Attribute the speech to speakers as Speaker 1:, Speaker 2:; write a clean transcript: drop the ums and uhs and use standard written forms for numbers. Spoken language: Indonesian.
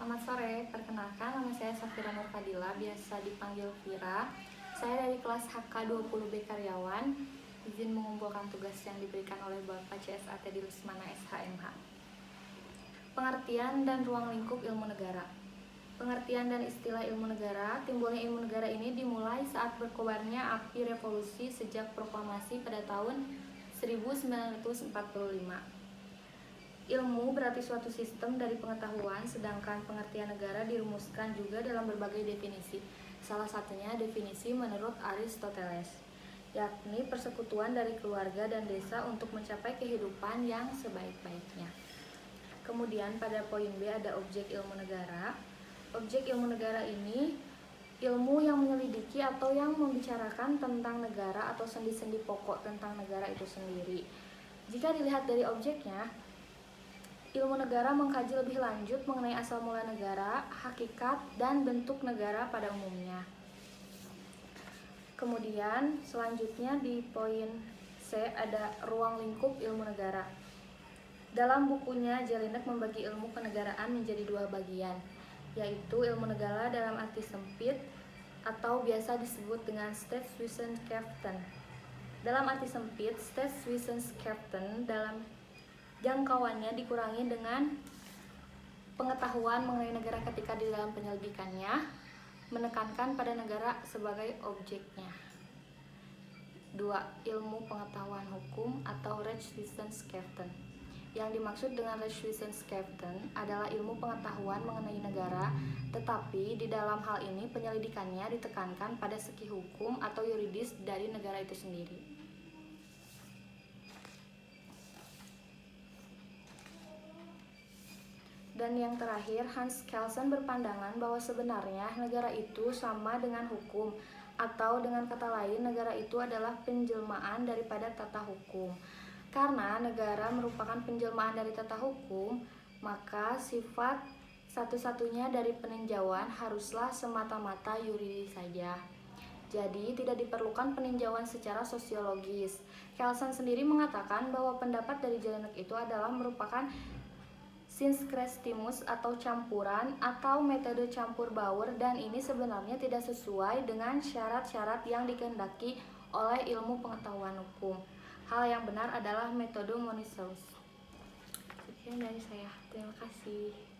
Speaker 1: Selamat sore, perkenalkan nama saya Safira Nur Fadila, biasa dipanggil Vira. Saya dari kelas HK20B Karyawan, izin mengumpulkan tugas yang diberikan oleh Bapak CSAT di Lusmana SHMH. Pengertian dan ruang lingkup ilmu negara. Pengertian dan istilah ilmu negara. Timbulnya ilmu negara ini dimulai saat berkobarnya api revolusi sejak proklamasi pada tahun 1945. Ilmu berarti suatu sistem dari pengetahuan, sedangkan pengertian negara dirumuskan juga dalam berbagai definisi. Salah satunya definisi menurut Aristoteles, yakni persekutuan dari keluarga dan desa untuk mencapai kehidupan yang sebaik-baiknya. Kemudian pada poin B ada objek ilmu negara. Objek ilmu negara ini ilmu yang menyelidiki atau yang membicarakan tentang negara atau sendi-sendi pokok tentang negara itu sendiri. Jika dilihat dari objeknya, ilmu negara mengkaji lebih lanjut mengenai asal mula negara, hakikat, dan bentuk negara pada umumnya. Kemudian selanjutnya di poin C ada ruang lingkup ilmu negara. Dalam bukunya, Jelinek membagi ilmu kenegaraan menjadi dua bagian, yaitu ilmu negara dalam arti sempit atau biasa disebut dengan Staatswissenschaft. Dalam arti sempit, Staatswissenschaft dalam jangkauannya dikurangi dengan pengetahuan mengenai negara ketika di dalam penyelidikannya, menekankan pada negara sebagai objeknya. 2. Ilmu pengetahuan hukum atau Rechtswissenschaft. Yang dimaksud dengan Rechtswissenschaft adalah ilmu pengetahuan mengenai negara, tetapi di dalam hal ini penyelidikannya ditekankan pada segi hukum atau yuridis dari negara itu sendiri. Dan yang terakhir, Hans Kelsen berpandangan bahwa sebenarnya negara itu sama dengan hukum, atau dengan kata lain, negara itu adalah penjelmaan daripada tata hukum. Karena negara merupakan penjelmaan dari tata hukum, maka sifat satu-satunya dari peninjauan haruslah semata-mata yuridis saja. Jadi tidak diperlukan peninjauan secara sosiologis. Kelsen sendiri mengatakan bahwa pendapat dari Jelinek itu adalah merupakan syncretismus atau campuran atau metode campur baur, dan ini sebenarnya tidak sesuai dengan syarat-syarat yang dikehendaki oleh ilmu pengetahuan hukum. Hal yang benar adalah metode Monisus. Sekian dari saya. Terima kasih.